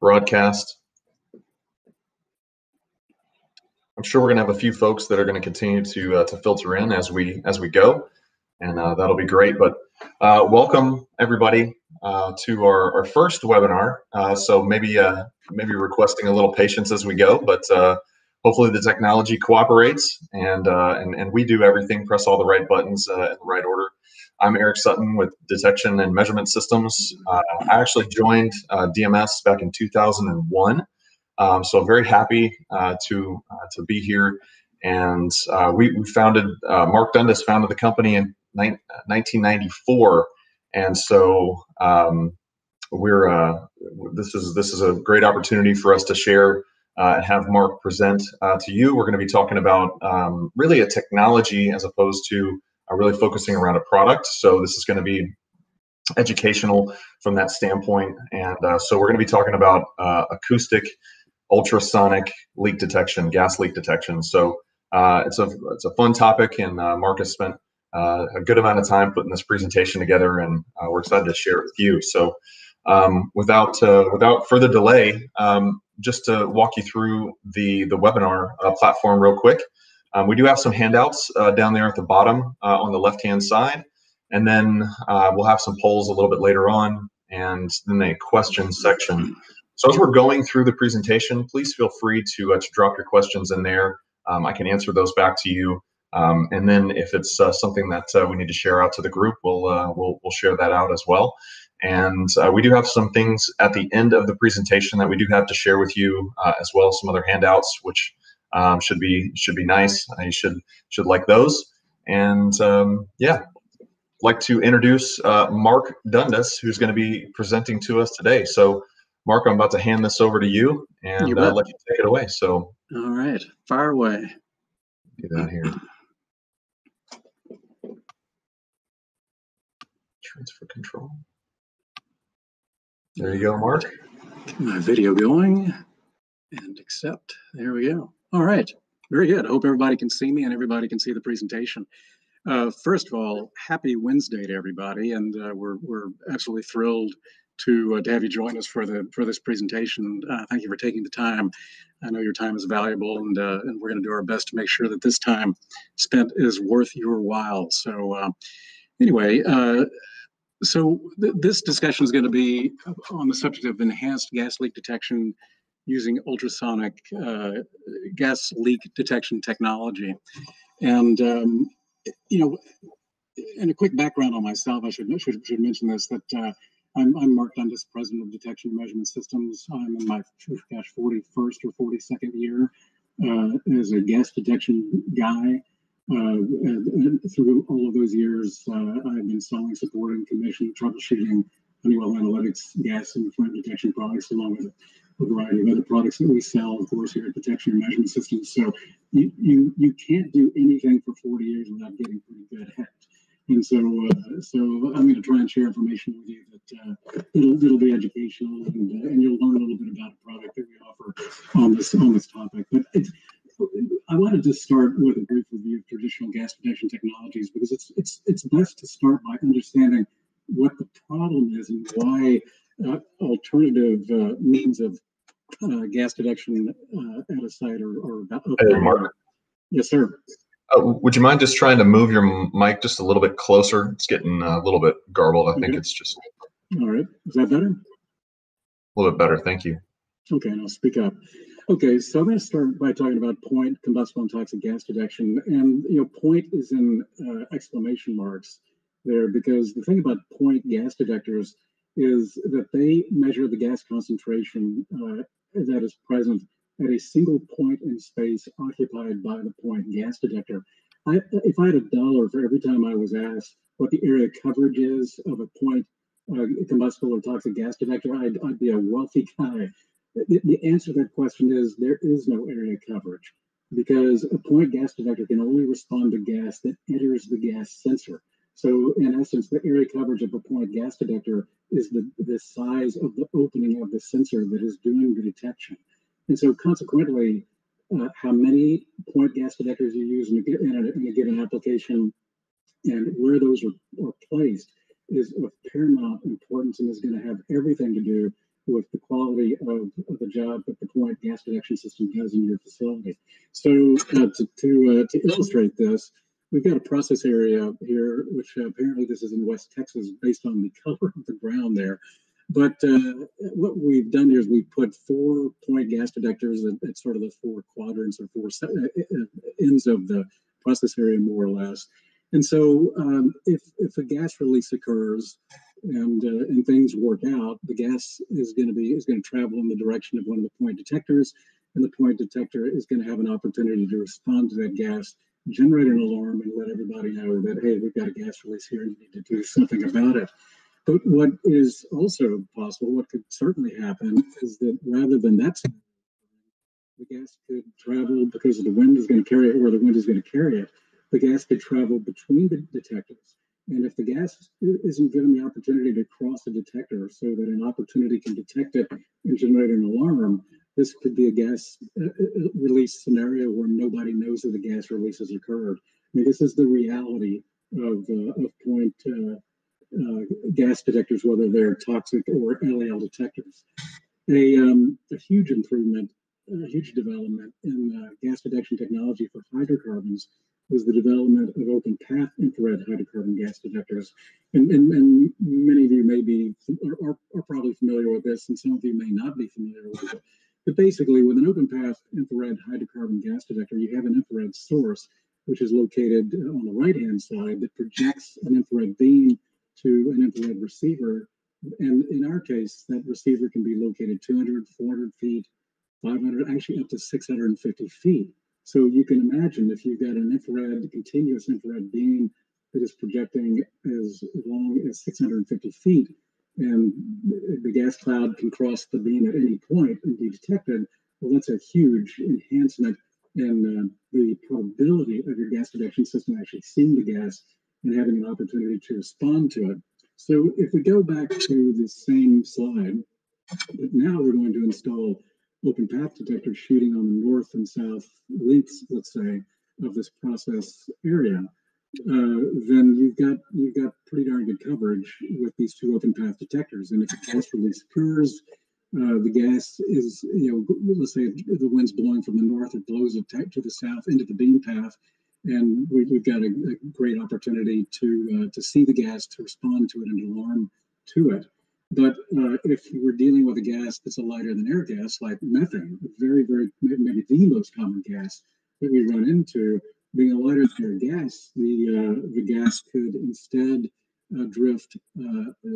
broadcast. I'm sure we're going to have a few folks that are going to continue to filter in as we go, and that'll be great. But welcome everybody to our first webinar. So maybe requesting a little patience as we go, but hopefully the technology cooperates, and we do everything, press all the right buttons in the right order. I'm Eric Sutton with Detection and Measurement Systems. I actually joined DMS back in 2001. So very happy to be here, and we founded. Mark Dundas founded the company in 1994, and so this is a great opportunity for us to share and have Mark present to you. We're going to be talking about really a technology as opposed to really focusing around a product. So this is going to be educational from that standpoint, and so we're going to be talking about acoustic ultrasonic leak detection, gas leak detection. So it's a fun topic, and Mark has spent a good amount of time putting this presentation together, and we're excited to share it with you. So without further delay, just to walk you through the webinar platform real quick. We do have some handouts down there at the bottom on the left-hand side, and then we'll have some polls a little bit later on, and then a questions section. So as we're going through the presentation, please feel free to drop your questions in there. I can answer those back to you, and then if it's something that we need to share out to the group, we'll share that out as well. And we do have some things at the end of the presentation that we do have to share with you as well. Some other handouts, which should be nice. You should like those. And yeah, I'd like to introduce Mark Dundas, who's going to be presenting to us today. So Mark, I'm about to hand this over to you and let you take it away. So all right, fire away. Do that here. Transfer control. There you go, Mark. Get my video going and accept. There we go. All right, very good. I hope everybody can see me and everybody can see the presentation. First of all, happy Wednesday to everybody, and we're absolutely thrilled to have you join us for this presentation. Thank you for taking the time. I know your time is valuable, and we're going to do our best to make sure that this time spent is worth your while. So anyway, this discussion is going to be on the subject of enhanced gas leak detection using ultrasonic gas leak detection technology. And you know, and a quick background on myself, I should mention this, that I'm Mark Dundas, President of Detection and Measurement Systems. I'm in my 41st or 42nd year as a gas detection guy. And through all of those years, I've been selling, supporting, commissioning, troubleshooting Honeywell Analytics gas and flame detection products, along with a variety of other products that we sell, of course, here at Detection and Measurement Systems. So you can't do anything for 40 years without getting pretty good at it. And so, I'm going to try and share information with you that it'll be educational, and you'll learn a little bit about a product that we offer on this topic. But I wanted to start with a brief review of traditional gas detection technologies, because it's best to start by understanding what the problem is and why alternative means of gas detection at a site or Hey, Mark. Yes, sir. Would you mind just trying to move your mic just a little bit closer? It's getting a little bit garbled. I think it's just. All right. Is that better? A little bit better. Thank you. Okay, and I'll speak up. Okay, so I'm going to start by talking about point combustible and toxic gas detection. And, point is in exclamation marks there, because the thing about point gas detectors is that they measure the gas concentration that is present at a single point in space occupied by the point gas detector. If I had $1 for every time I was asked what the area coverage is of a point combustible or toxic gas detector, I'd be a wealthy guy. The answer to that question is there is no area coverage, because a point gas detector can only respond to gas that enters the gas sensor. So in essence, the area coverage of a point gas detector is the size of the opening of the sensor that is doing the detection. And so consequently, how many point gas detectors you use in a given application and where those are placed is of paramount importance, and is going to have everything to do with the quality of the job that the point gas detection system does in your facility. So to illustrate this, we've got a process area here, which apparently this is in West Texas based on the color of the ground there. But what we've done here is we put 4 point gas detectors at sort of the 4 quadrants or 4 ends of the process area, more or less. And so if a gas release occurs and things work out, the gas is going to travel in the direction of one of the point detectors, and the point detector is going to have an opportunity to respond to that gas, generate an alarm, and let everybody know that, hey, we've got a gas release here and you need to do something about it. But what is also possible, what could certainly happen, is that rather than that, the gas could travel because the wind is going to carry it where the wind is going to carry it. The gas could travel between the detectors. And if the gas isn't given the opportunity to cross a detector so that an opportunity can detect it and generate an alarm, this could be a gas release scenario where nobody knows that the gas release has occurred. I mean, this is the reality of point gas detectors, whether they're toxic or LAL detectors. A huge improvement, a huge development in gas detection technology for hydrocarbons was the development of open path infrared hydrocarbon gas detectors. And many of you may be, are probably familiar with this, and some of you may not be familiar with it. But basically, with an open path infrared hydrocarbon gas detector, you have an infrared source, which is located on the right-hand side that projects an infrared beam to an infrared receiver. And in our case, that receiver can be located 200, 400 feet, 500, actually up to 650 feet. So you can imagine if you've got an infrared, continuous infrared beam that is projecting as long as 650 feet, and the gas cloud can cross the beam at any point and be detected, well, that's a huge enhancement in the probability of your gas detection system actually seeing the gas and having an opportunity to respond to it. So if we go back to the same slide, but now we're going to install open path detectors shooting on the north and south links, let's say, of this process area. Then you've got pretty darn good coverage with these 2 open path detectors. And if a gas release occurs, the gas is, let's say the wind's blowing from the north, it blows it to the south into the beam path, and we've got a great opportunity to see the gas, to respond to it, and alarm to it. But if we're dealing with a gas that's a lighter than air gas, like methane, very, maybe the most common gas that we run into, being a lighter than air gas, the gas could instead drift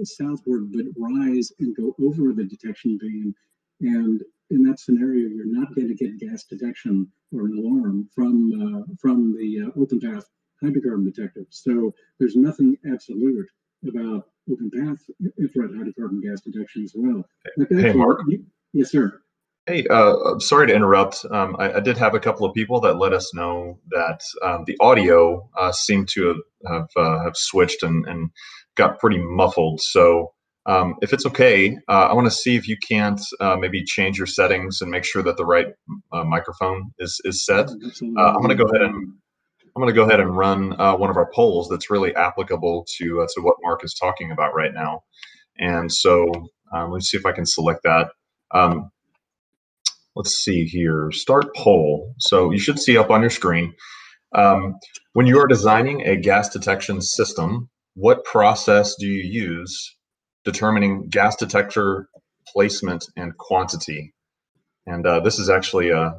southward, but rise and go over the detection beam. And in that scenario, you're not going to get gas detection or an alarm from the open path hydrocarbon detector. So there's nothing absolute about open path infrared hydrocarbon gas detection as well. Hey, Mark. Yes, sir. Hey, sorry to interrupt. I did have a couple of people that let us know that the audio seemed to have switched and got pretty muffled. So if it's okay, I want to see if you can't maybe change your settings and make sure that the right microphone is set. I'm going to go ahead and run one of our polls that's really applicable to what Mark is talking about right now. And so let's see if I can select that. Let's see here, start poll. So you should see up on your screen, when you are designing a gas detection system, what process do you use determining gas detector placement and quantity? And this is actually a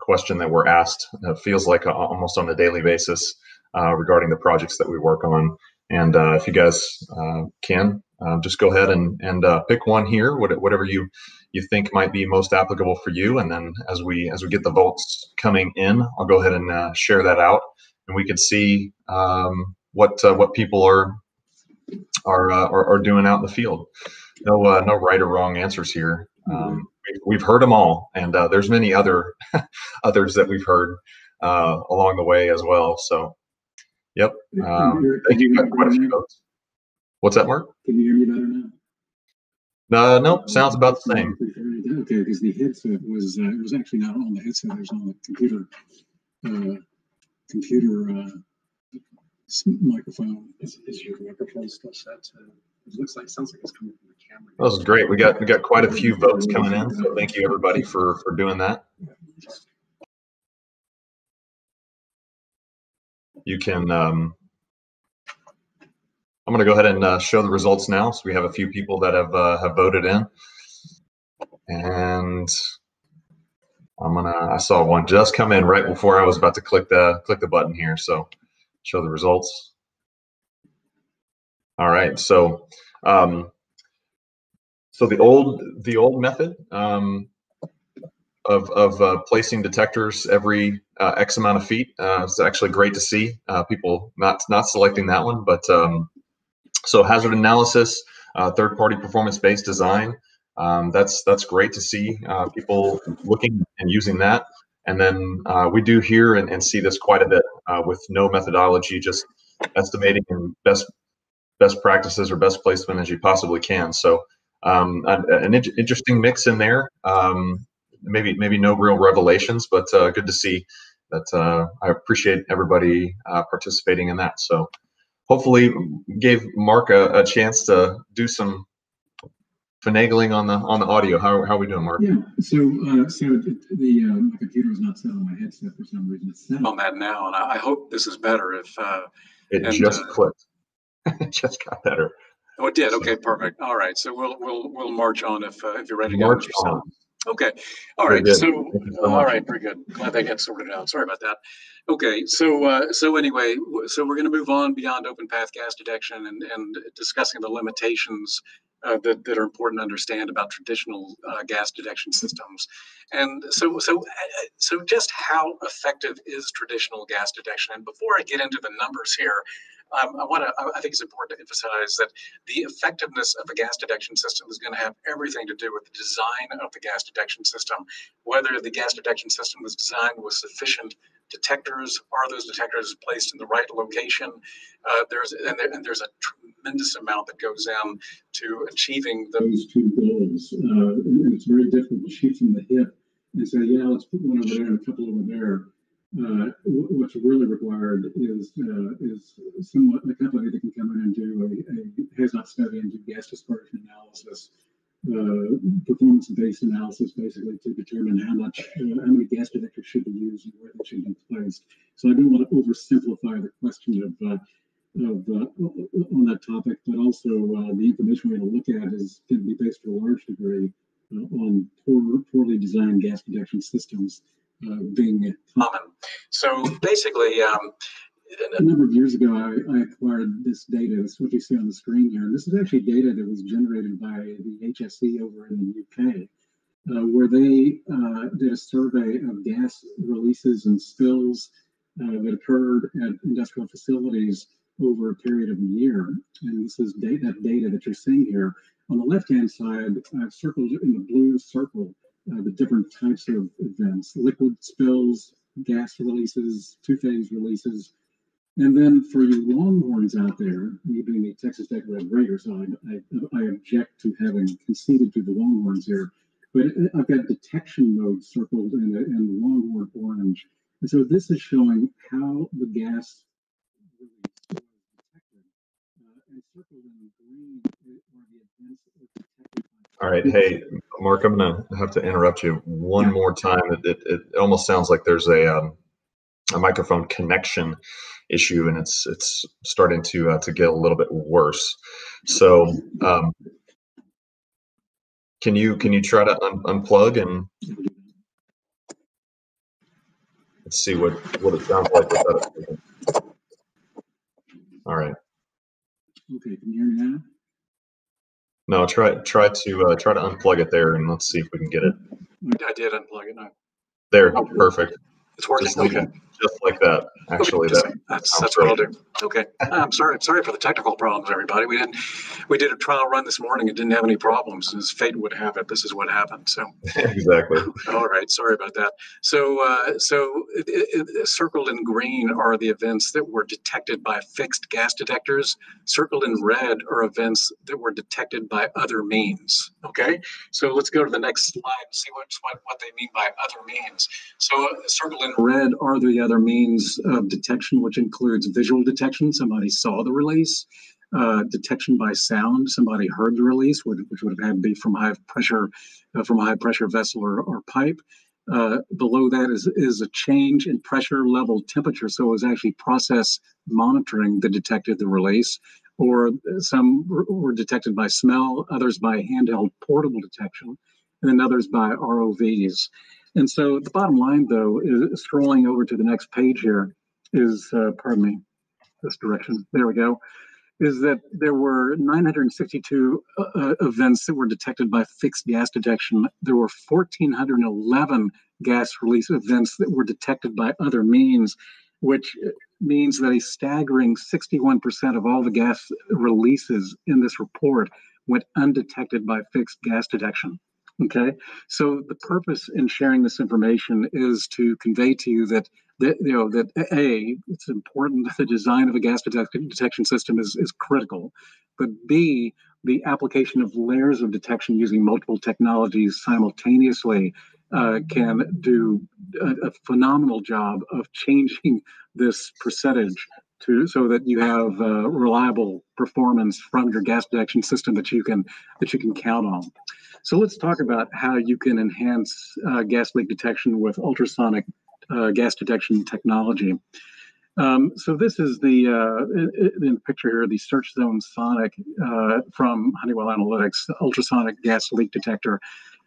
question that we're asked, feels like almost on a daily basis regarding the projects that we work on. And if you guys can, just go ahead and pick one here, whatever you think might be most applicable for you. And then as we get the votes coming in, I'll go ahead and share that out, and we can see what people are doing out in the field. No right or wrong answers here. We've heard them all, and there's many others that we've heard along the way as well. So, yep. Thank you. Got quite a few votes. What's that, Mark? Can you hear me better now? Nope. Sounds about the same. Okay, because the headset was it was actually not on the headset. It was on the computer microphone. Is your microphone still set to? It looks like, sounds like it's coming from the camera. That was great. We got quite a few votes coming in, so thank you everybody for doing that. You can. I'm going to go ahead and show the results now. So we have a few people that have voted in, and I saw one just come in right before I was about to click the button here. So show the results. All right. So the old method of placing detectors every X amount of feet is actually great to see. People not selecting that one, but so hazard analysis, third-party performance-based design. That's great to see people looking and using that. And then we do hear and see this quite a bit with no methodology, just estimating and best practices or best placement as you possibly can. So an interesting mix in there. Maybe no real revelations, but good to see that. I appreciate everybody participating in that. So hopefully gave Mark a chance to do some finagling on the audio. How are we doing, Mark? Yeah. So my computer was not set on my headset for some reason. It's set on that now, and I hope this is better. If it just clicked, it just got better. Oh, it did. Okay, perfect. All right. So we'll march on if you're ready to go. March on. Okay. All right. So all right. Very good. Glad they got sorted out. Sorry about that. Okay. So anyway, so we're going to move on beyond open path gas detection and discussing the limitations that are important to understand about traditional gas detection systems. And so just how effective is traditional gas detection? And before I get into the numbers here, I think it's important to emphasize that the effectiveness of a gas detection system is going to have everything to do with the design of the gas detection system. Whether the gas detection system was designed with sufficient detectors, are those detectors placed in the right location? There's a tremendous amount that goes in to achieving those two goals. And it's very difficult to shoot from the hip and say, yeah, let's put one over there and a couple over there. What's really required is somewhat a company that can come in and do a hazmat study and do gas dispersion analysis, performance-based analysis, basically to determine how many gas detectors should be used and where they should be placed. So I don't want to oversimplify the question on that topic, but also the information we're going to look at is going to be based to a large degree on poorly designed gas detection systems being common. So basically, a number of years ago, I acquired this data. This is what you see on the screen here. And this is actually data that was generated by the HSE over in the UK, where they did a survey of gas releases and spills that occurred at industrial facilities over a period of a year. And this is that data that you're seeing here. On the left-hand side, I've circled in the blue circle the different types of events: liquid spills, gas releases, two-phase releases. And then for you longhorns out there, me being a Texas Tech Red Raider, so I object to having conceded to the longhorns here. But I've got detection mode circled in the longhorn orange. And so this is showing how the gas release was detected. And circled in green are the events that were detected. All right. Hey, Mark, I'm going to have to interrupt you one more time. It almost sounds like there's a microphone connection issue, and it's starting to get a little bit worse. So can you try to unplug and let's see what it sounds like without it. All right. Okay, can you hear me now? No, try to unplug it there, and let's see if we can get it. I did unplug it now. There, perfect. It's working. Okay. Just like that. Actually, okay, that's what I'll do. Okay. I'm sorry for the technical problems, everybody. We did a trial run this morning and didn't have any problems. As fate would have it, this is what happened. So exactly. All right. Sorry about that. So circled in green are the events that were detected by fixed gas detectors. Circled in red are events that were detected by other means. Okay. So let's go to the next slide and see what they mean by other means. So circled in red are the other means of detection, which includes visual detection. Somebody saw the release. Detection by sound. Somebody heard the release, which would have had to be from high pressure, from a high pressure vessel or pipe. Below that is a change in pressure, level, temperature. So it was actually process monitoring that detected the release, or some were detected by smell, others by handheld portable detection, and then others by ROVs. And so the bottom line, though, is scrolling over to the next page here is, pardon me, this direction. There we go. Is that there were 962 events that were detected by fixed gas detection. There were 1,411 gas release events that were detected by other means, which means that a staggering 61% of all the gas releases in this report went undetected by fixed gas detection. Okay, so the purpose in sharing this information is to convey to you that it's important that the design of a gas detection system is critical, but B, the application of layers of detection using multiple technologies simultaneously can do a phenomenal job of changing this percentage so that you have reliable performance from your gas detection system that you can count on. So let's talk about how you can enhance gas leak detection with ultrasonic gas detection technology. So this is the in the picture here, the SearchZone Sonic from Honeywell Analytics, the ultrasonic gas leak detector.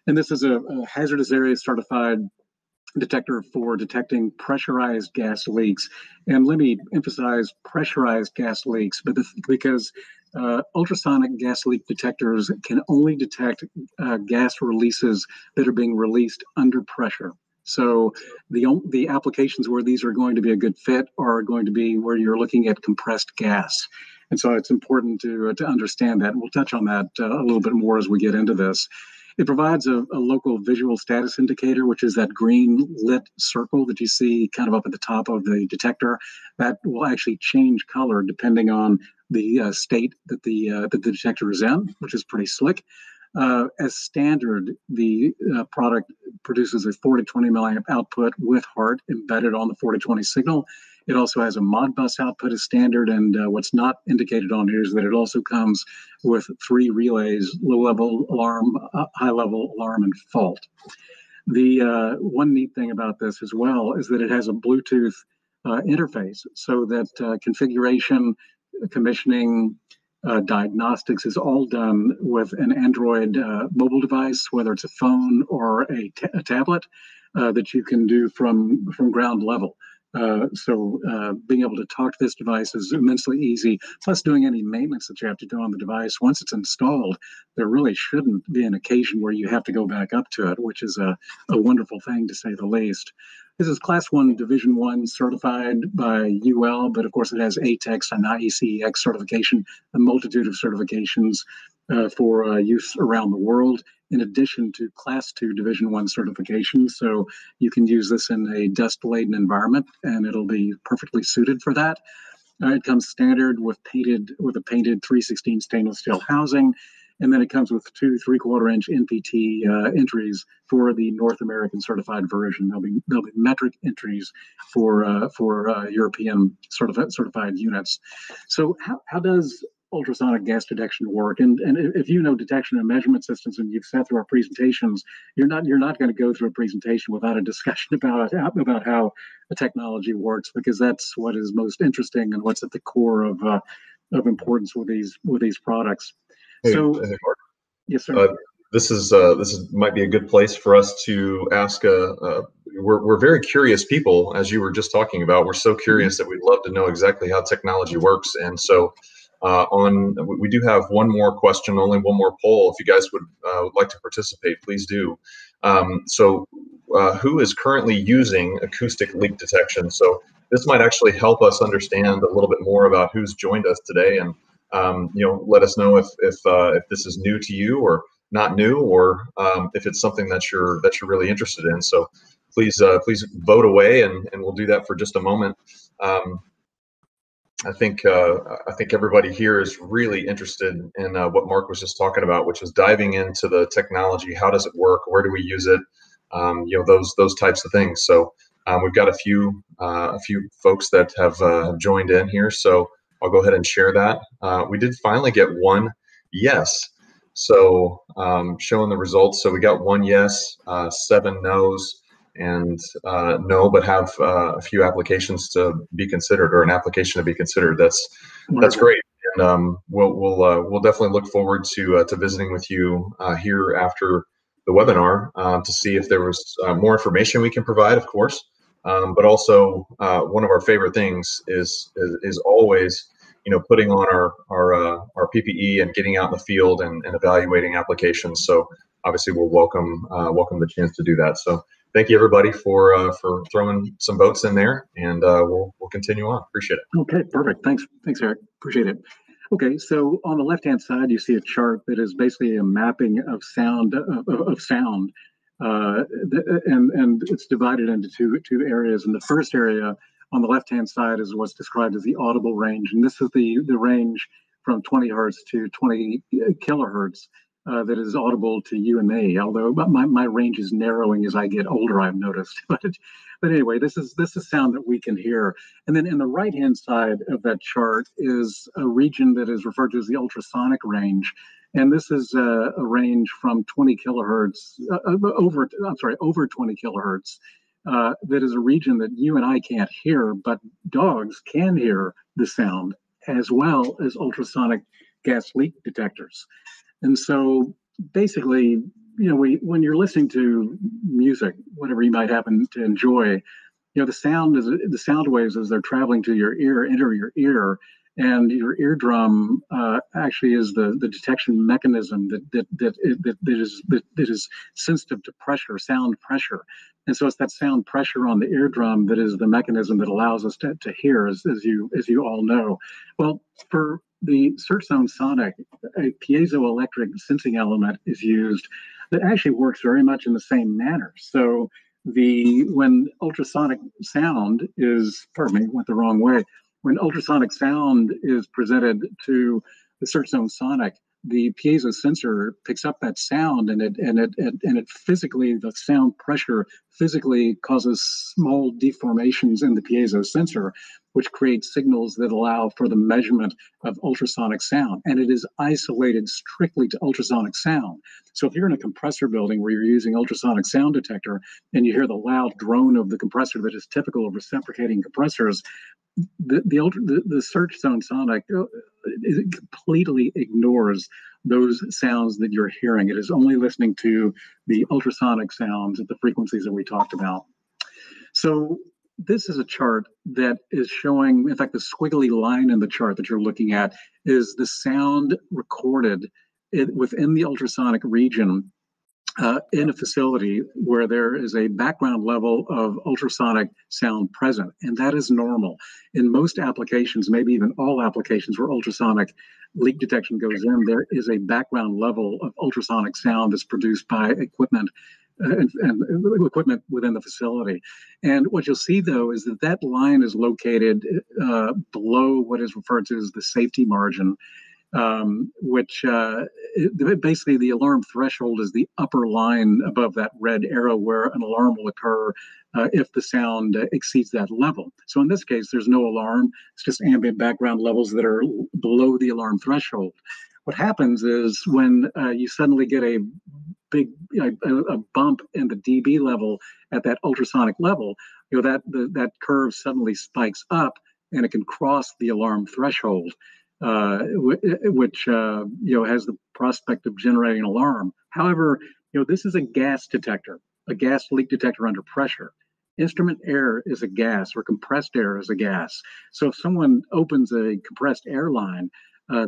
And this is a hazardous area certified detector for detecting pressurized gas leaks. And let me emphasize pressurized gas leaks, because ultrasonic gas leak detectors can only detect gas releases that are being released under pressure. So the applications where these are going to be a good fit are going to be where you're looking at compressed gas. And so it's important to understand that. And we'll touch on that a little bit more as we get into this. It provides a local visual status indicator, which is that green lit circle that you see kind of up at the top of the detector. That will actually change color depending on the state that the detector is in, which is pretty slick. As standard, the product produces a 40-20 milliamp output with HART embedded on the 40-20 signal. It also has a Modbus output as standard, and what's not indicated on here is that it also comes with 3 relays: low-level alarm, high-level alarm, and fault. The one neat thing about this as well is that it has a Bluetooth interface, so that configuration, commissioning, diagnostics is all done with an Android mobile device, whether it's a phone or a tablet, that you can do from ground level. So being able to talk to this device is immensely easy. Plus, doing any maintenance that you have to do on the device, once it's installed, there really shouldn't be an occasion where you have to go back up to it, which is a wonderful thing, to say the least. This is Class 1 Division 1 certified by UL, but of course it has ATEX and IECEX certification, a multitude of certifications for use around the world, in addition to Class 2 Division 1 certification. So you can use this in a dust-laden environment, and it'll be perfectly suited for that. It comes standard with a painted 316 stainless steel housing, and then it comes with 2 3/4-inch NPT entries for the North American certified version. There'll be metric entries for European certified units. So how does ultrasonic gas detection work? And if you know detection and measurement systems, and you've sat through our presentations, you're not going to go through a presentation without a discussion about how the technology works, because that's what is most interesting and what's at the core of importance with these products. Hey, So, hey, Mark. yes, sir. This might be a good place for us to ask. We're very curious people, as you were just talking about. We're so curious that we'd love to know exactly how technology works. And so, we do have one more question, only one more poll. If you guys would like to participate, please do. Who is currently using acoustic leak detection? So this might actually help us understand a little bit more about who's joined us today, and let us know if this is new to you or not new, or if it's something that you're really interested in. So please vote away, and we'll do that for just a moment. I think everybody here is really interested in what Mark was just talking about, which is diving into the technology. How does it work? Where do we use it? Those types of things. So we've got a few folks that have joined in here. So I'll go ahead and share that. We did finally get one yes. So showing the results. So we got one yes, 7 no's, and no, but have a few applications to be considered, or an application to be considered. That's great. And we'll definitely look forward to visiting with you here after the webinar to see if there was more information we can provide, of course. But also one of our favorite things is always, putting on our PPE and getting out in the field and evaluating applications. So obviously we'll welcome the chance to do that. So thank you everybody for throwing some votes in there, and we'll continue on. Appreciate it. Okay, perfect. Thanks, Eric. Appreciate it. Okay, so on the left-hand side, you see a chart that is basically a mapping of sound, and it's divided into two areas. And the first area on the left-hand side is what's described as the audible range, and this is the range from 20 hertz to 20 kilohertz that is audible to you and me. Although my range is narrowing as I get older, I've noticed. But anyway, this is sound that we can hear. And then in the right-hand side of that chart is a region that is referred to as the ultrasonic range. And this is a range from 20 kilohertz, over 20 kilohertz. That is a region that you and I can't hear, but dogs can hear the sound, as well as ultrasonic gas leak detectors. And so basically, when you're listening to music, whatever you might happen to enjoy, the sound waves as they're traveling to your ear enter your ear, and your eardrum actually is the detection mechanism that is sensitive to pressure, sound pressure. And so it's that sound pressure on the eardrum that is the mechanism that allows us to hear, as you all know. Well, for the SearchZone Sonic, a piezoelectric sensing element is used that actually works very much in the same manner. So when ultrasonic sound is, went the wrong way. When ultrasonic sound is presented to the SearchZone Sonic, the piezo sensor picks up that sound, and it physically, the sound pressure physically causes small deformations in the piezo sensor, which creates signals that allow for the measurement of ultrasonic sound. And it is isolated strictly to ultrasonic sound. So if you're in a compressor building where you're using ultrasonic sound detector and you hear the loud drone of the compressor that is typical of reciprocating compressors, the SearchZone Sonic it completely ignores those sounds that you're hearing. It is only listening to the ultrasonic sounds at the frequencies that we talked about. So this is a chart that is showing, in fact, the squiggly line in the chart that you're looking at is the sound recorded within the ultrasonic region in a facility where there is a background level of ultrasonic sound present, and that is normal. In most applications, maybe even all applications where ultrasonic leak detection goes in, there is a background level of ultrasonic sound that's produced by equipment and equipment within the facility. And what you'll see, though, is that line is located below what is referred to as the safety margin, which basically the alarm threshold is the upper line above that red arrow where an alarm will occur if the sound exceeds that level. So in this case, there's no alarm. It's just ambient background levels that are below the alarm threshold. What happens is when you suddenly get a big a bump in the dB level at that ultrasonic level, that curve suddenly spikes up and it can cross the alarm threshold, which has the prospect of generating an alarm. However, this is a gas detector, a gas leak detector under pressure. Instrument air is a gas, or compressed air is a gas. So if someone opens a compressed air line,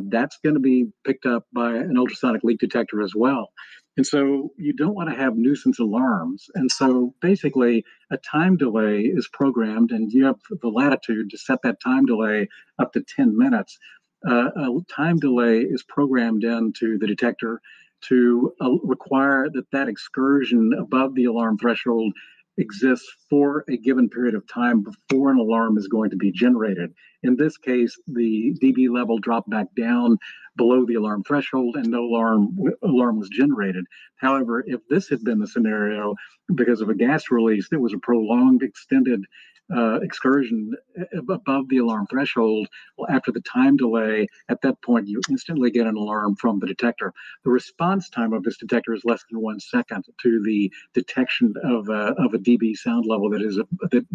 that's going to be picked up by an ultrasonic leak detector as well. And so you don't want to have nuisance alarms. And so basically a time delay is programmed, and you have the latitude to set that time delay up to 10 minutes. A time delay is programmed into the detector to require that excursion above the alarm threshold exists for a given period of time before an alarm is going to be generated. In this case, the dB level dropped back down below the alarm threshold and no alarm was generated. However, if this had been the scenario because of a gas release that was a prolonged, extended excursion above the alarm threshold, well, after the time delay, at that point, you instantly get an alarm from the detector. The response time of this detector is less than 1 second to the detection of a dB sound level that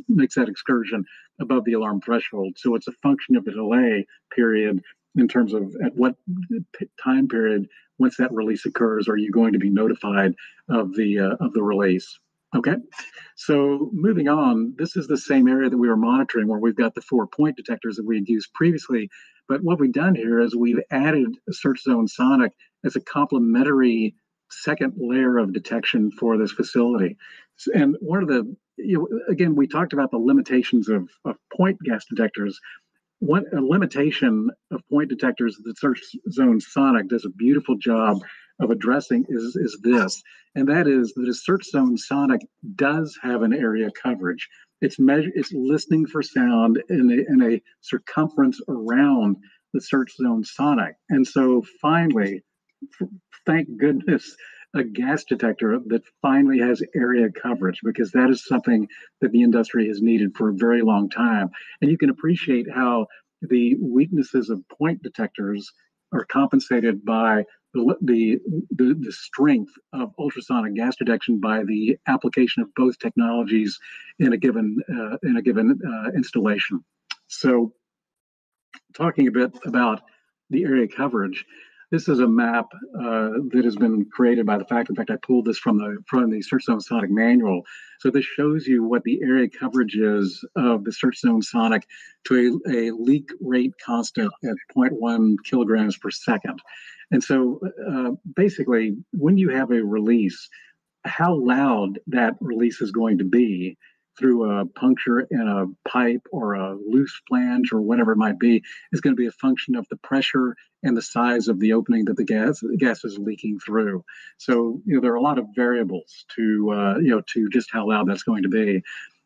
makes that excursion above the alarm threshold. So it's a function of the delay period in terms of at what time period, once that release occurs, are you going to be notified of the release. Okay, so moving on, this is the same area that we were monitoring where we've got the 4-point detectors that we had used previously. But what we've done here is we've added SearchZone Sonic as a complementary second layer of detection for this facility. And one of the, again, we talked about the limitations of point gas detectors. One a limitation of point detectors that SearchZone Sonic does a beautiful job of addressing is this, and that is that a SearchZone Sonic does have an area coverage. It's listening for sound in a circumference around the SearchZone Sonic. And so finally, thank goodness, a gas detector that finally has area coverage, because that is something that the industry has needed for a very long time. And you can appreciate how the weaknesses of point detectors are compensated by the strength of ultrasonic gas detection by the application of both technologies in a given installation. So, talking a bit about the area coverage, this is a map that has been created by the fact. In fact, I pulled this from the SearchZone Sonic manual. So this shows you what the area coverage is of the SearchZone Sonic to a leak rate constant at 0.1 kilograms per second. And so basically, when you have a release, how loud that release is going to be through a puncture in a pipe or a loose flange or whatever it might be is going to be a function of the pressure and the size of the opening that the gas is leaking through. So there are a lot of variables to to just how loud that's going to be.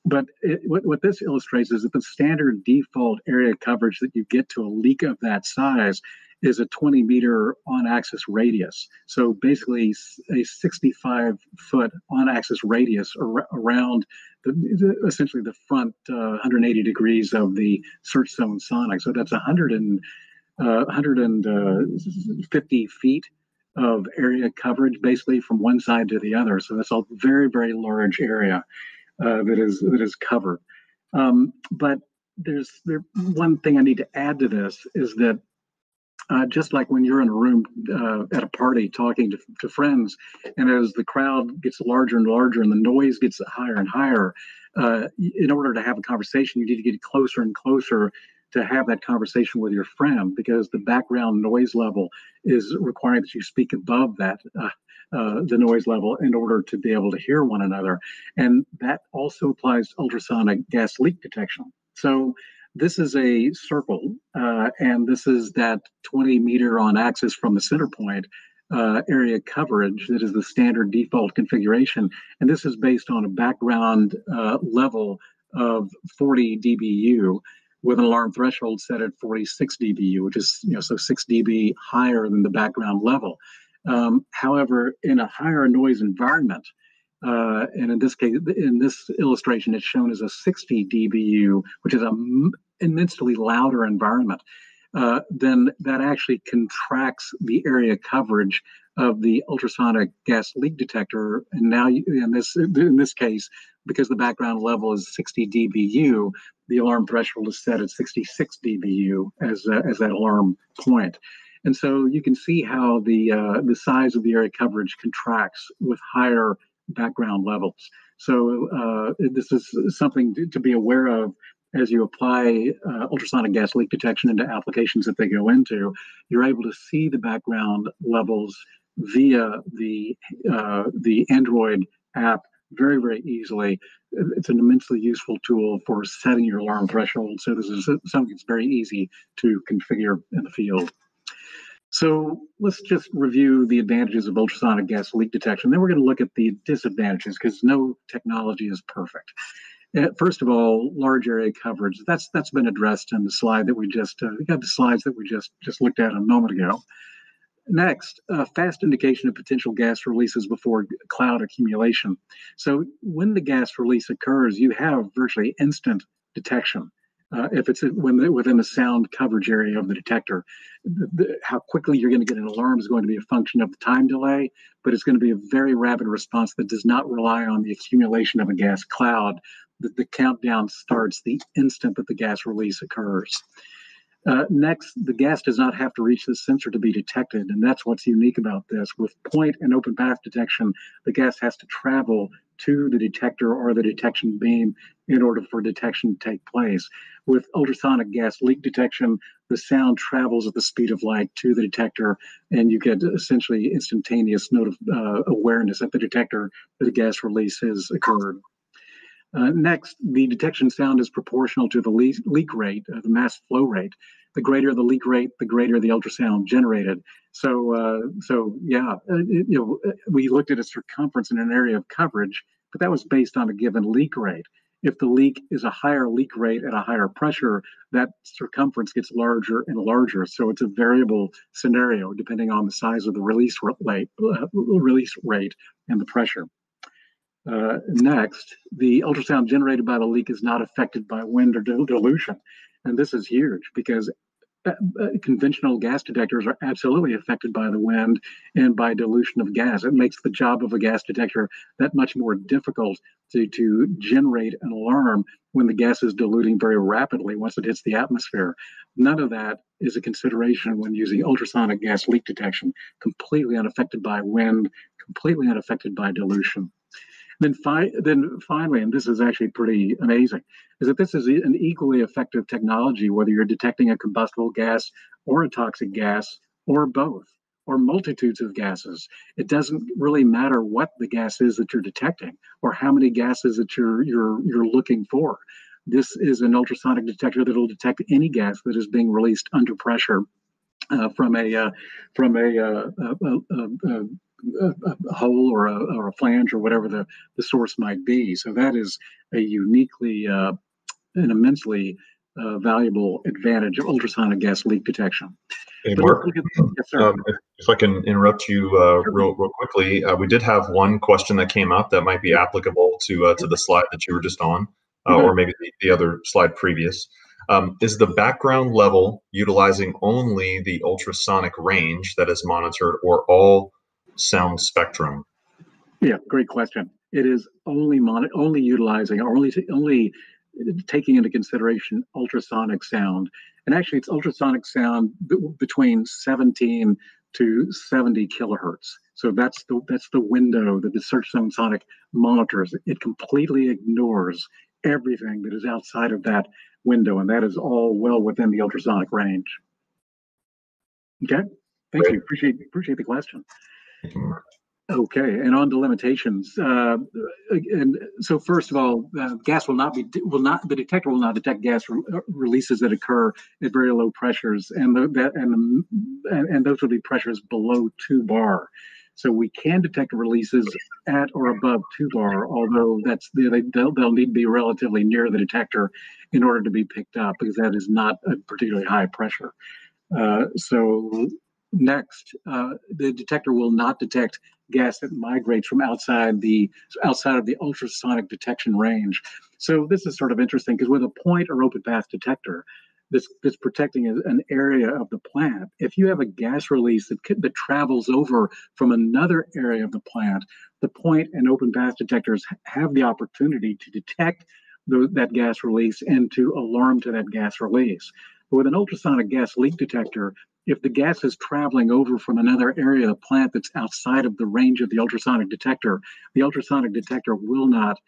But what this illustrates is that the standard default area coverage that you get to a leak of that size is a 20-meter on-axis radius. So basically a 65-foot on-axis radius around essentially the front 180 degrees of the SearchZone Sonic. So that's 150 feet of area coverage, basically from one side to the other. So that's a very, very large area that is covered. But there's one thing I need to add to this is that just like when you're in a room at a party talking to friends, and as the crowd gets larger and larger and the noise gets higher and higher, in order to have a conversation, you need to get closer and closer to have that conversation with your friend, because the background noise level is requiring that you speak above that the noise level in order to be able to hear one another. And that also applies to ultrasonic gas leak detection. So this is a circle, and this is that 20-meter on axis from the center point area coverage that is the standard default configuration. And this is based on a background level of 40 dBu with an alarm threshold set at 46 dBu, which is so 6 dB higher than the background level. However, in a higher noise environment, and in this case, in this illustration, it's shown as a 60 dBu, which is an immensely louder environment, then that actually contracts the area coverage of the ultrasonic gas leak detector. And now, in this case, because the background level is 60 dBu, the alarm threshold is set at 66 dBu as that alarm point. And so you can see how the size of the area coverage contracts with higher background levels. So this is something to be aware of as you apply ultrasonic gas leak detection into applications that they go into. You're able to see the background levels via the Android app very, very easily. It's an immensely useful tool for setting your alarm threshold. So this is something that's very easy to configure in the field. So let's just review the advantages of ultrasonic gas leak detection. Then we're going to look at the disadvantages, because no technology is perfect. First of all, large area coverage. That's been addressed in the slide that we just got the slides that we just looked at a moment ago. Next, fast indication of potential gas releases before cloud accumulation. So when the gas release occurs, you have virtually instant detection. If it's within the sound coverage area of the detector, how quickly you're going to get an alarm is going to be a function of the time delay, but it's going to be a very rapid response that does not rely on the accumulation of a gas cloud. The countdown starts the instant that the gas release occurs. Next, the gas does not have to reach the sensor to be detected, and that's what's unique about this. With point and open path detection, the gas has to travel to the detector or the detection beam in order for detection to take place. With ultrasonic gas leak detection, the sound travels at the speed of light to the detector, and you get essentially instantaneous awareness at the detector that a gas release has occurred. Next, the detection sound is proportional to the leak rate, the mass flow rate. The greater the leak rate, the greater the ultrasound generated. So we looked at a circumference in an area of coverage, but that was based on a given leak rate. If the leak is a higher leak rate at a higher pressure, that circumference gets larger and larger. So it's a variable scenario depending on the size of the release rate and the pressure. Next, the ultrasound generated by the leak is not affected by wind or dilution. And this is huge because conventional gas detectors are absolutely affected by the wind and by dilution of gas. It makes the job of a gas detector that much more difficult to generate an alarm when the gas is diluting very rapidly once it hits the atmosphere. None of that is a consideration when using ultrasonic gas leak detection, completely unaffected by wind, completely unaffected by dilution. Then finally, and this is actually pretty amazing, is that this is an equally effective technology, whether you're detecting a combustible gas or a toxic gas or both or multitudes of gases. It doesn't really matter what the gas is that you're detecting or how many gases that you're looking for. This is an ultrasonic detector that will detect any gas that is being released under pressure from a hole or a flange or whatever the source might be. So that is a uniquely and immensely valuable advantage of ultrasonic gas leak detection. Hey, Mark, yes, sir. If I can interrupt you real quickly, we did have one question that came up that might be applicable to the slide that you were just on, or maybe the other slide previous. Is the background level utilizing only the ultrasonic range that is monitored or all sound spectrum? Yeah, great question. It is only utilizing or only taking into consideration ultrasonic sound. And actually it's ultrasonic sound between 17 to 70 kilohertz. So that's the window that the SearchZone Sonic monitors. It completely ignores everything that is outside of that window, and that is all well within the ultrasonic range. Okay, thank you. Appreciate the question. Okay, and on to limitations. And so first of all, the detector will not detect gas releases that occur at very low pressures, and those will be pressures below 2 bar. So we can detect releases at or above 2 bar, although they'll need to be relatively near the detector in order to be picked up because that is not a particularly high pressure. Next, the detector will not detect gas that migrates from outside of the ultrasonic detection range. So this is sort of interesting because with a point or open path detector, this protecting an area of the plant. If you have a gas release that travels over from another area of the plant, the point and open path detectors have the opportunity to detect that gas release and to alarm to that gas release. But with an ultrasonic gas leak detector, if the gas is traveling over from another area of the plant that's outside of the range of the ultrasonic detector will not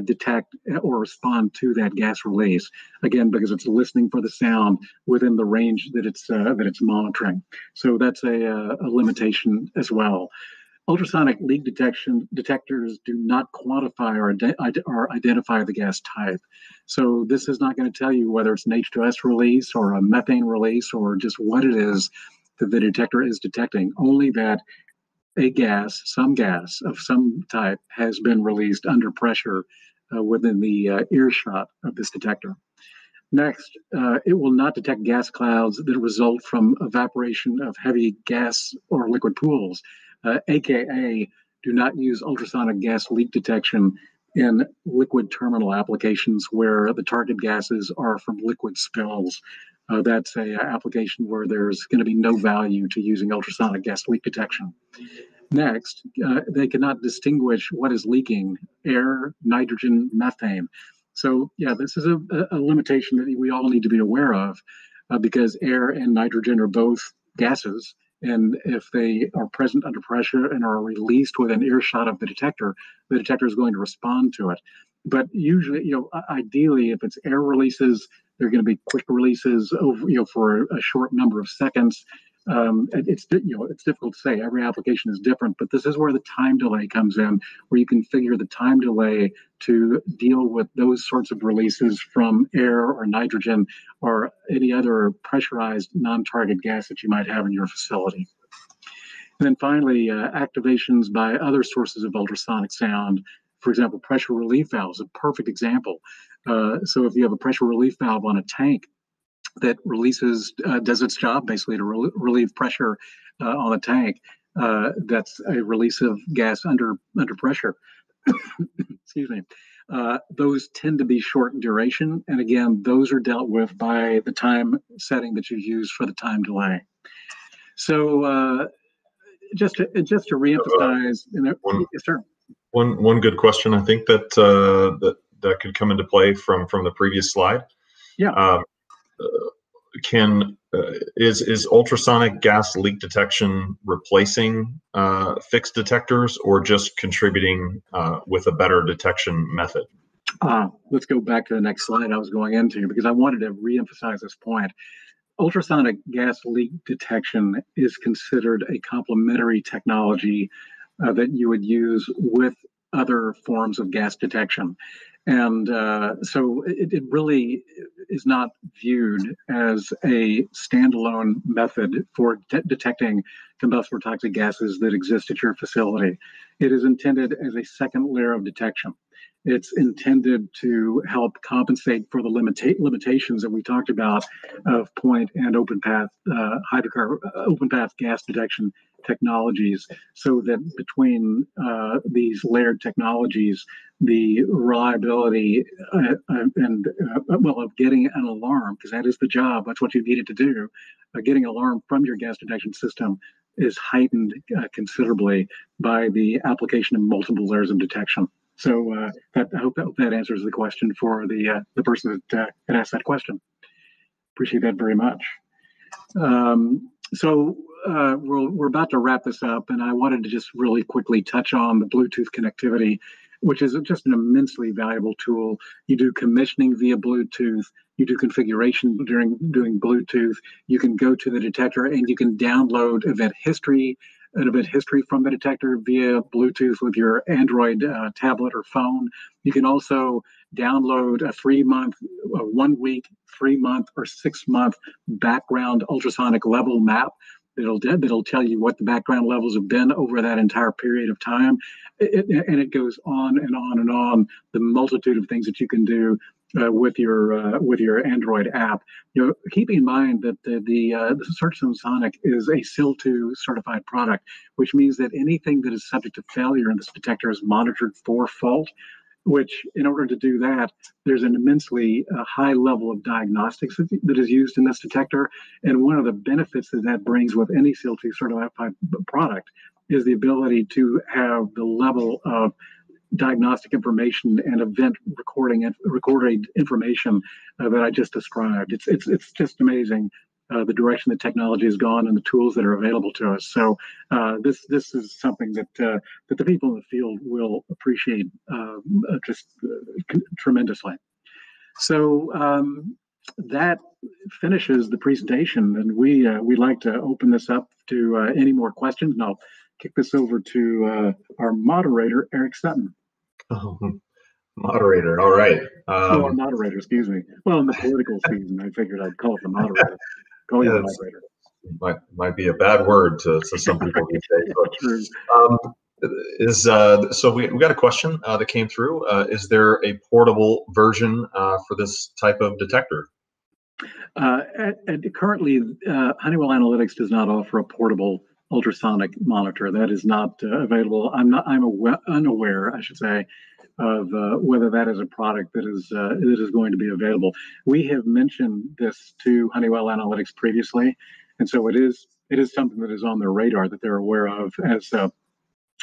detect or respond to that gas release, again because it's listening for the sound within the range that it's monitoring. So that's a limitation as well. Ultrasonic leak detectors do not quantify or identify the gas type. So this is not going to tell you whether it's an H2S release or a methane release or just what it is that the detector is detecting, only that some gas of some type has been released under pressure within the earshot of this detector. Next, it will not detect gas clouds that result from evaporation of heavy gas or liquid pools, aka do not use ultrasonic gas leak detection in liquid terminal applications where the target gases are from liquid spills. That's a application where there's going to be no value to using ultrasonic gas leak detection. Next, they cannot distinguish what is leaking: air, nitrogen, methane. So yeah, this is a limitation that we all need to be aware of, because air and nitrogen are both gases, and if they are present under pressure and are released within earshot of the detector is going to respond to it. But usually, ideally, if it's air releases, they're going to be quick releases over, for a short number of seconds. It's difficult to say. Every application is different, but this is where the time delay comes in, where you configure the time delay to deal with those sorts of releases from air or nitrogen or any other pressurized non-target gas that you might have in your facility. And then finally, activations by other sources of ultrasonic sound. For example, pressure relief valves, a perfect example. So if you have a pressure relief valve on a tank that releases, does its job basically to relieve pressure on a tank, that's a release of gas under pressure. Excuse me. Those tend to be short in duration, and again, those are dealt with by the time setting that you use for the time delay. So just to reemphasize, yes, sir. One good question I think that that could come into play from the previous slide. Yeah. Is ultrasonic gas leak detection replacing fixed detectors or just contributing with a better detection method? Let's go back to the next slide I was going into, because I wanted to reemphasize this point. Ultrasonic gas leak detection is considered a complementary technology that you would use with other forms of gas detection. And so it really is not viewed as a standalone method for detecting combustible toxic gases that exist at your facility. It is intended as a second layer of detection. It's intended to help compensate for the limitations that we talked about of point and open path open path gas detection technologies, so that between these layered technologies, the reliability of getting an alarm, because that is the job, that's what you needed to do, getting an alarm from your gas detection system is heightened considerably by the application of multiple layers of detection. So I hope that answers the question for the person that had asked that question. Appreciate that very much. We're about to wrap this up, and I wanted to just really quickly touch on the Bluetooth connectivity, which is just an immensely valuable tool. You do commissioning via Bluetooth, you do configuration doing Bluetooth, you can go to the detector and you can download event history from the detector via Bluetooth with your Android tablet or phone. You can also download a 3-month, 1 week, 3-month, or 6-month background ultrasonic level map that'll tell you what the background levels have been over that entire period of time. And it goes on and on and on, the multitude of things that you can do with your Android app. Keep in mind that the SearchZone Sonic is a SIL 2 certified product, which means that anything that is subject to failure in this detector is monitored for fault, which in order to do that, there's an immensely high level of diagnostics that is used in this detector. And one of the benefits that brings with any SIL 2 certified product is the ability to have the level of diagnostic information and event recorded information that I just described. It's just amazing the direction that technology has gone and the tools that are available to us. So this is something that the people in the field will appreciate tremendously. So that finishes the presentation, and we'd like to open this up to any more questions, and I'll kick this over to our moderator, Eric Sutton. Oh, moderator, all right. Moderator, excuse me. Well, in the political season, I figured I'd call it the moderator. Call you the moderator. Might be a bad word to some people these days. But, So we got a question that came through. Is there a portable version for this type of detector? Currently, Honeywell Analytics does not offer a portable ultrasonic monitor. That is not available. I'm unaware, I should say, of whether that is a product that is going to be available. We have mentioned this to Honeywell Analytics previously, and so it is something that is on their radar that they're aware of as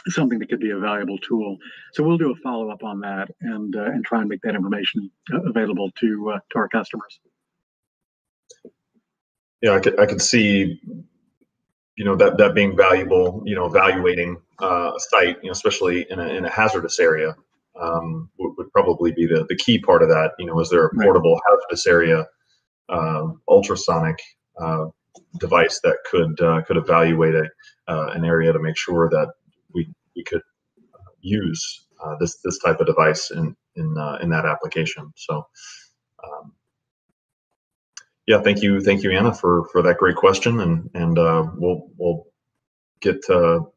something that could be a valuable tool. So we'll do a follow-up on that and try and make that information available to our customers. Yeah, I could see, that being valuable, evaluating a site, especially in a hazardous area, would probably be the key part of that. Is there a portable hazardous area ultrasonic device that could evaluate an area to make sure that we could use this type of device in that application. So. Yeah, thank you, Anna, for that great question, and we'll get some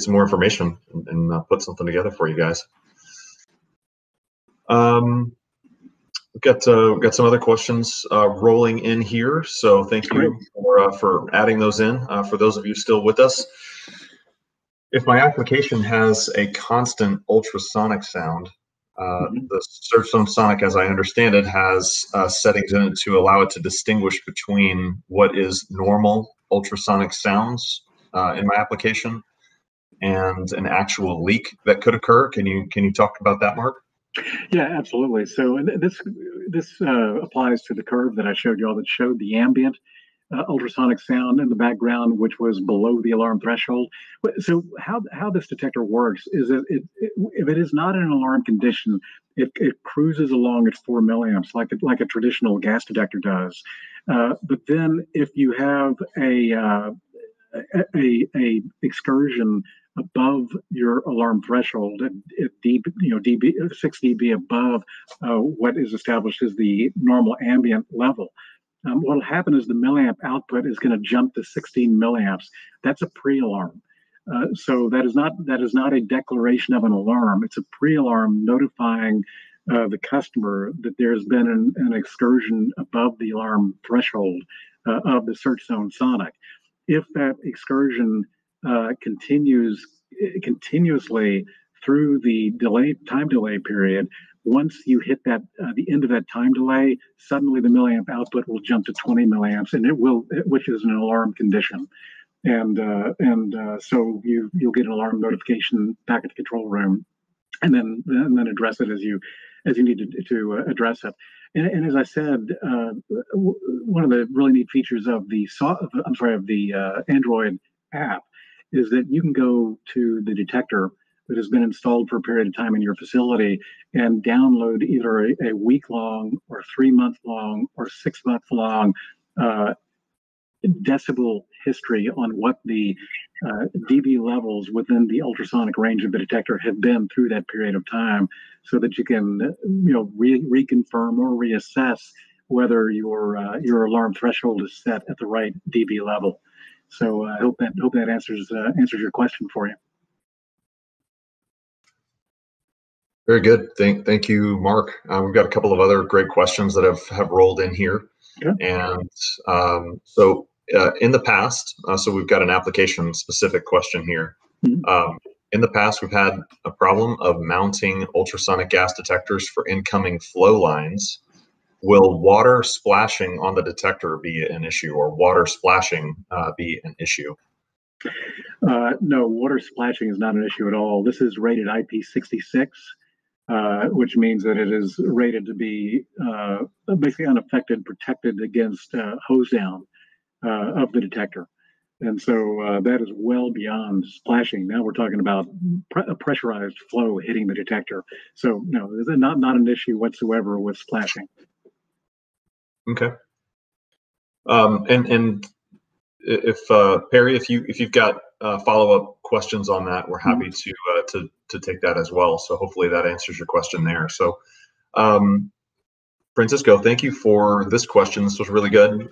more information and put something together for you guys. We've got some other questions rolling in here, so thank you for adding those in. For those of you still with us, if my application has a constant ultrasonic sound, the SearchZone Sonic, as I understand it, has settings in it to allow it to distinguish between what is normal ultrasonic sounds in my application and an actual leak that could occur. Can you talk about that, Mark? Yeah, absolutely. So this applies to the curve that I showed you all that showed the ambient ultrasonic sound in the background, which was below the alarm threshold. So how this detector works is that if it is not in an alarm condition, it cruises along at 4 milliamps like a traditional gas detector does. But then if you have a excursion above your alarm threshold at 6 dB above what is established as the normal ambient level, what will happen is the milliamp output is going to jump to 16 milliamps. That's a pre-alarm. So that is not a declaration of an alarm. It's a pre-alarm notifying the customer that there's been an excursion above the alarm threshold of the SearchZone Sonic. If that excursion continues continuously through the time delay period, once you hit that the end of that time delay, suddenly the milliamp output will jump to 20 milliamps, and which is an alarm condition, and so you'll get an alarm notification back at the control room, and then address it as you need to address it. And as I said, one of the really neat features of the Android app is that you can go to the detector that has been installed for a period of time in your facility and download either a week-long or 3-month-long or 6-month-long decibel history on what the dB levels within the ultrasonic range of the detector have been through that period of time, so that you can reconfirm or reassess whether your alarm threshold is set at the right dB level. So I hope that answers your question for you. Very good. Thank you, Mark. We've got a couple of other great questions that have rolled in here. Yeah. And so in the past, so we've got an application specific question here. In the past, we've had a problem of mounting ultrasonic gas detectors for incoming flow lines. Will water splashing on the detector be an issue, or water splashing be an issue? No, water splashing is not an issue at all. This is rated IP66. Which means that it is rated to be basically unaffected, protected against hose down of the detector. And so that is well beyond splashing. Now we're talking about a pressurized flow hitting the detector. So no, there's not an issue whatsoever with splashing. Okay. And if Perry, if you've got follow-up questions on that, we're happy to take that as well. So hopefully that answers your question there. So Francisco, thank you for this question. This was really good.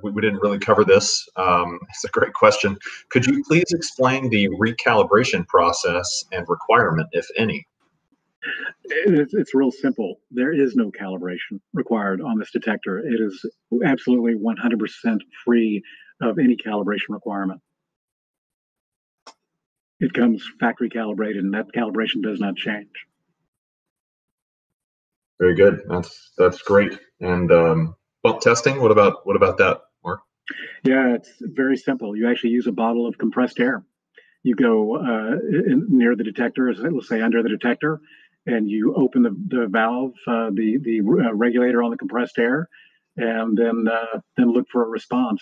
we didn't really cover this. It's a great question. Could you please explain the recalibration process and requirement, if any? It's real simple. There is no calibration required on this detector. It is absolutely 100% free of any calibration requirement. It comes factory calibrated, and that calibration does not change. Very good. That's great. And bump testing. What about that, Mark? Yeah, it's very simple. You actually use a bottle of compressed air. You go near the detector, let's say under the detector, and you open the valve, the regulator on the compressed air, and then look for a response.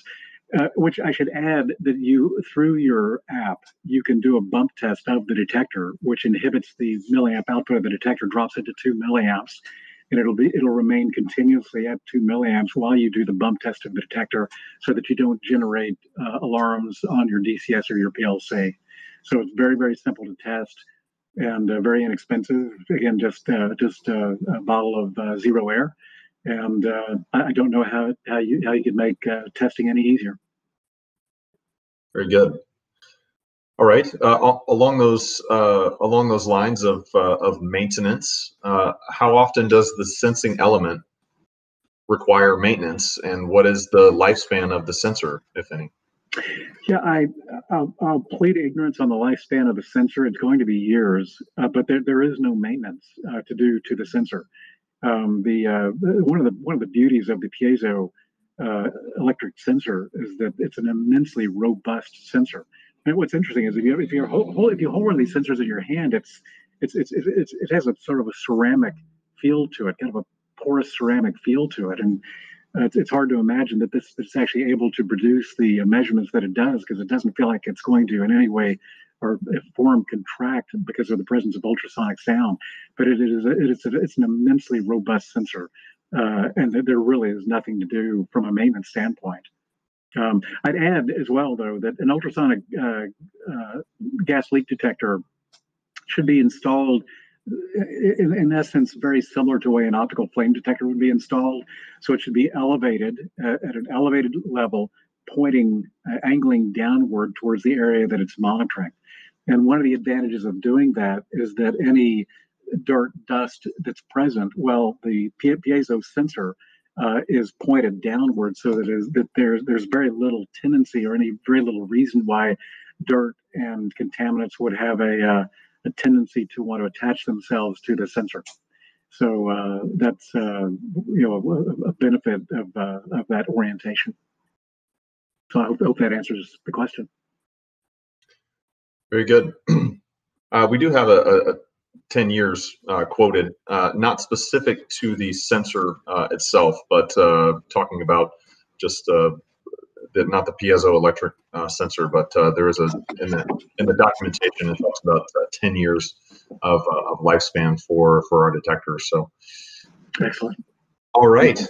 Which I should add that through your app, you can do a bump test of the detector, which inhibits the milliamp output of the detector, drops it to 2 milliamps, and it'll remain continuously at 2 milliamps while you do the bump test of the detector, so that you don't generate alarms on your DCS or your PLC. So it's very, very simple to test and very inexpensive. Again, just a bottle of zero air. And I don't know how you could make testing any easier. Very good. All right. Along those lines of maintenance, how often does the sensing element require maintenance, and what is the lifespan of the sensor, if any? Yeah, I'll plead ignorance on the lifespan of the sensor. It's going to be years, but there is no maintenance to do to the sensor. One of the beauties of the piezo electric sensor is that it's an immensely robust sensor. And what's interesting is if you hold one of these sensors in your hand, it has a sort of a ceramic feel to it, kind of a porous ceramic feel to it, and it's hard to imagine that it's actually able to produce the measurements that it does, because it doesn't feel like it's going to in any way or form contract because of the presence of ultrasonic sound. But it's an immensely robust sensor, and there really is nothing to do from a maintenance standpoint. I'd add as well, though, that an ultrasonic gas leak detector should be installed in essence very similar to the way an optical flame detector would be installed. So it should be elevated at an elevated level, angling downward towards the area that it's monitoring. And one of the advantages of doing that is that any dirt, dust that's present, well, the piezo sensor is pointed downward, so that there's very little tendency or very little reason why dirt and contaminants would have a tendency to want to attach themselves to the sensor. So that's a benefit of that orientation. So I hope that answers the question. Very good. We do have a 10 years quoted, not specific to the sensor itself, but talking about just not the piezoelectric sensor, but there is in the documentation, it talks about 10 years of lifespan for our detectors. So excellent. All right.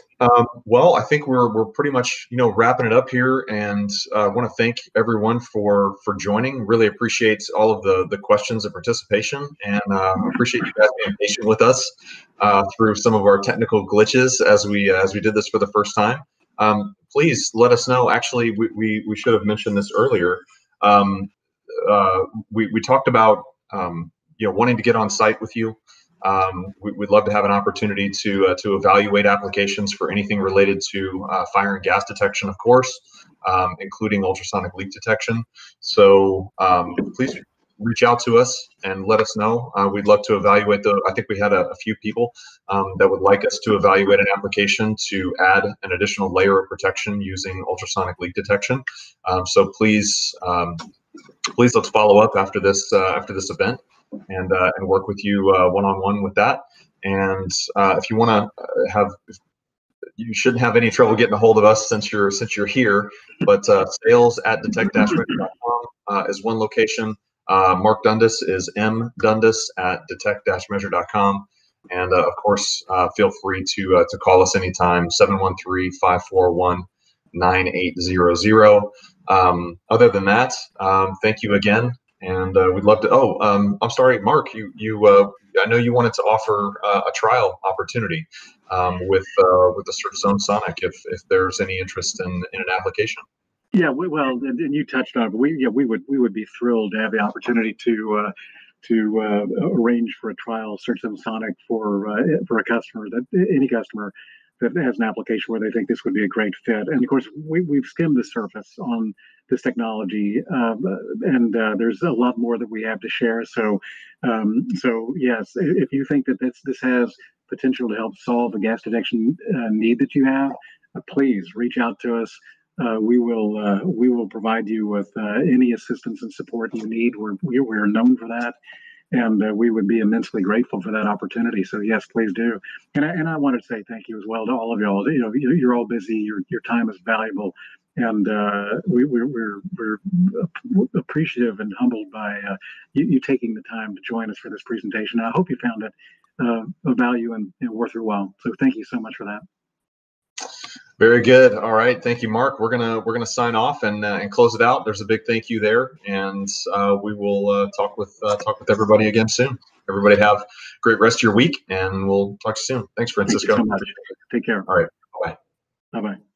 Well, I think we're pretty much wrapping it up here, and I want to thank everyone for joining. Really appreciate all of the questions and participation, and appreciate you guys being patient with us through some of our technical glitches as we did this for the first time. Please let us know. Actually, we should have mentioned this earlier. We talked about wanting to get on site with you. We'd love to have an opportunity to evaluate applications for anything related to fire and gas detection, of course, including ultrasonic leak detection. So please reach out to us and let us know. We'd love to evaluate I think we had a few people that would like us to evaluate an application to add an additional layer of protection using ultrasonic leak detection. So please let's follow up after this event and work with you one-on-one with that. And if you want to you shouldn't have any trouble getting a hold of us since you're here. But sales@detect-measure.com is one location. Mark Dundas is mdundas@detect-measure.com. And of course, feel free to call us anytime, 713-541-9800. Other than that, thank you again. And we'd love to. Oh, I'm sorry, Mark. I know you wanted to offer a trial opportunity with the SearchZone Sonic, if there's any interest in an application. Yeah, well, and you touched on it. We would be thrilled to have the opportunity to arrange for a trial SearchZone Sonic for a customer, that any customer that has an application where they think this would be a great fit. And of course, we've skimmed the surface on this technology, and there's a lot more that we have to share. So yes, if you think that this has potential to help solve a gas detection need that you have, please reach out to us. We will provide you with any assistance and support you need. We're known for that, and we would be immensely grateful for that opportunity. So yes, please do. And I wanted to say thank you as well to all of y'all. You know, you're all busy. Your time is valuable, and we're appreciative and humbled by you taking the time to join us for this presentation. I hope you found it of value and worth your while. So thank you so much for that. Very good. All right. Thank you, Mark. We're gonna sign off and close it out. There's a big thank you there, and we will talk with everybody again soon. Everybody have a great rest of your week, and we'll talk to you soon. Thanks, Francisco. Thank you so much. Take care. All right. Bye. Bye bye.